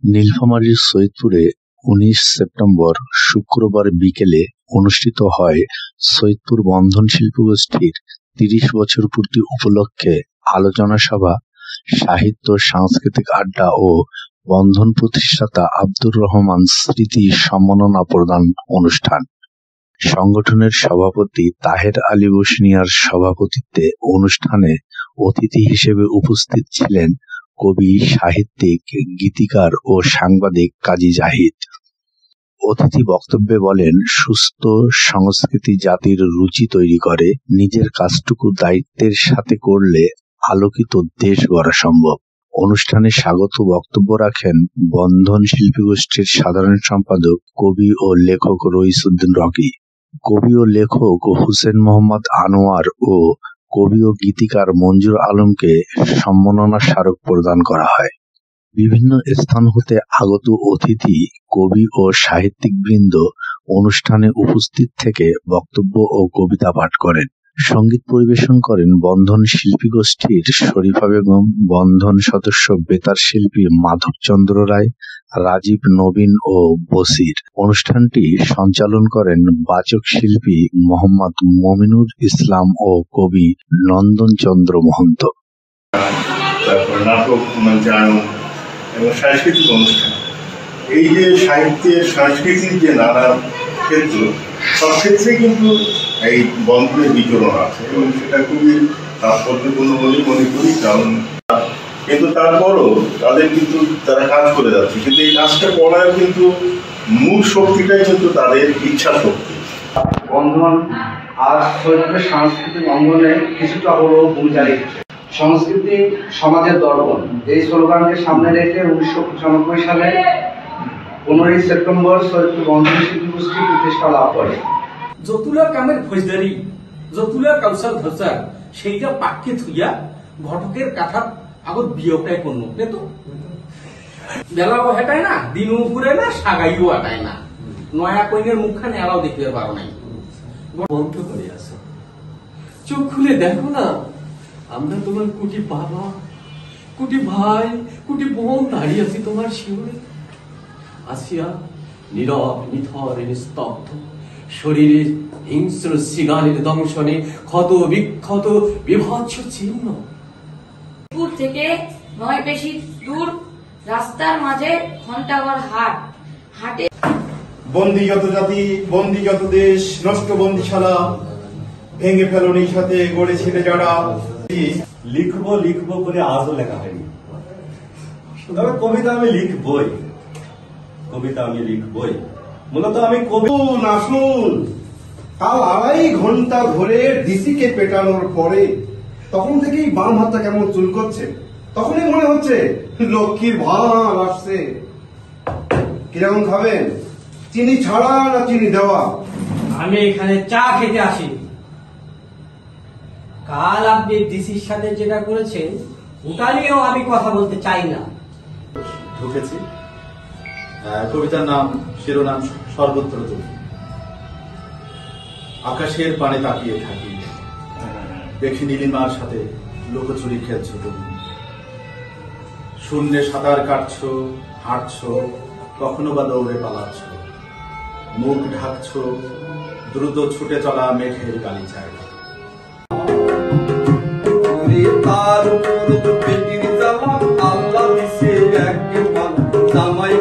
নীলফামারীর সৈয়দপুরে ১৯ সেপ্টেম্বর শুক্রবার বিকেলে অনুষ্ঠিত হয় সৈয়দপুর বন্ধন শিল্পগোষ্ঠীর ৩০ বছর পূর্তি উপলক্ষে আলোচনা সভা, সাহিত্য সাংস্কৃতিক আড্ডা ও বন্ধন প্রতিষ্ঠাতা আব্দুর রহমান স্মৃতি সম্মাননা প্রদান অনুষ্ঠান। সংগঠনের সভাপতি তাহের আলী বসনিয়ার সভাপতিত্বে অনুষ্ঠানে অতিথি হিসেবে উপস্থিত ছিলেন কবি, সাহিত্যিক, গীতিকার ও সাংবাদিক কাজী জাহিদ। অতিথি বক্তব্যে বলেন, সুস্থ সংস্কৃতি জাতির রুচি তৈরি করে, নিজের কাজটুকু দায়িত্বের সাথে করলে আলোকিত দেশ গড়া সম্ভব। অনুষ্ঠানে স্বাগত বক্তব্য রাখেন বন্ধন শিল্পীগোষ্ঠীর সাধারণ সম্পাদক, কবি ও লেখক রইসউদ্দিন রকি। কবি ও লেখক হুসেন মোহাম্মদ আনোয়ার ও কবি ও গীতিকার মঞ্জুর আলমকে সম্মাননা স্মারক প্রদান করা হয়। বিভিন্ন স্থান হতে আগত অতিথি, কবি ও সাহিত্যিকবৃন্দ অনুষ্ঠানে উপস্থিত থেকে বক্তব্য ও কবিতা পাঠ করেন। সঙ্গীত পরিবেশন করেন বন্ধন শিল্পীগোষ্ঠীর শরীফা বেগম, বন্ধন সদস্য বেতার শিল্পী মাধবচন্দ্র রায়, রাজীব, নবীন ও বসির। অনুষ্ঠানটি সঞ্চালন করেন বাচক শিল্পী মোহাম্মদ মমিনুর ইসলাম ও কবি নন্দনচন্দ্র মহন্ত। নাটক, মঞ্চায়ন এবং সাংস্কৃতিক অনুষ্ঠান, এই যে সাহিত্যের সাংস্কৃতিক যে নানা ক্ষেত্র, সব ক্ষেত্রে কিন্তু এই বন্ধনের বিচরণ আছে এবং সেটা খুবই তাৎপর্যপূর্ণ বলে মনে করি। কারণ কিন্তু তারপরও তাদের কিন্তু তারা কাজ করে যাচ্ছে, কিন্তু এই কাজটা করার কিন্তু মূল শক্তিটাই কিন্তু তাদের ইচ্ছা শক্তি। বন্ধন আজ সৈয়দপুরের সাংস্কৃতিক অঙ্গনে কিছুটা হলেও ভূমিকা রেখেছে। সংস্কৃতি সমাজের দর্পণ, এই স্লোগানকে সামনে রেখে ১৯৯৫ সালে ১৫ সেপ্টেম্বর সৈয়দপুর বন্ধন শিল্পগোষ্ঠী প্রতিষ্ঠা লাভ করে। যতুলা কামের ফৌজদারি, যতুলা কালচার ধারচার সেইটা পাটকে থুইয়া ঘটকের কাঠার আগত বিয়োগটাই করল তো বেলাও হেঁটায় না, দিনও ঘুরে না, সাগাইও আটায় না, নয়া কইনের মুখখানে এরাও দেখতে পারো নাই। বন্ধ করে আসো, চোখ খুলে দেখো না, আমরা তোমার কুটি বাবা, কুটি ভাই, কুটি বোন দাঁড়িয়ে আছি তোমার শিওরে। আসিয়া নীরব, নিথর, নিস্তব্ধ, শরীরের হিংস্র শৃগালের দংশনে ক্ষত বিক্ষত বিভৎস চিহ্ন। থেকে ৯ বেশি দূর রাস্তার মাঝে ঘন্টাঘর হাট, হাটে বন্দি যত জাতি, বন্দি যত দেশ, নষ্ট বন্দিশালা, ভেঙে ফেলনির সাথে গড়েছিল যারা। লিখবো লিখবো করে আজও লেখা হয়নি, তবে কবিতা আমি লিখবই, কবিতা আমি লিখবই। মূলত আমি কবি। আসুন, কাল ২.৫ ঘন্টা ধরে ডিসিকে পেটানোর পরে তখন থেকেই বাম হাতটা কেমন চুল করছে, তখনই মনে হচ্ছে লক্ষ্মীর ভার আসছে। কিরকম খাবেন, চিনি ছাড়া না চিনি দেওয়া? আমি এখানে চা খেতে আসি। কাল আপনি ডিসির সাথে যেটা করেছেন ওটা নিয়েও আমি কথা বলতে চাই না। ঢুকেছি, কবিতার নাম, শিরোনাম সর্বত্র তুমি। আকাশের পানে তাকিয়ে থাকি, দেখি নীলিমার সাথে লোকচুরি খেলছো তুমি। শূন্যে সাঁতার কাটছো, হাঁটছো, কখনো বা দৌড়ে পালাচ্ছ, মুখ ঢাকছো দ্রুত ছুটে চলা মেঘের গালিচায়। তার উপর পেটির জামা, আল্লাহ দিছে এক জামাই।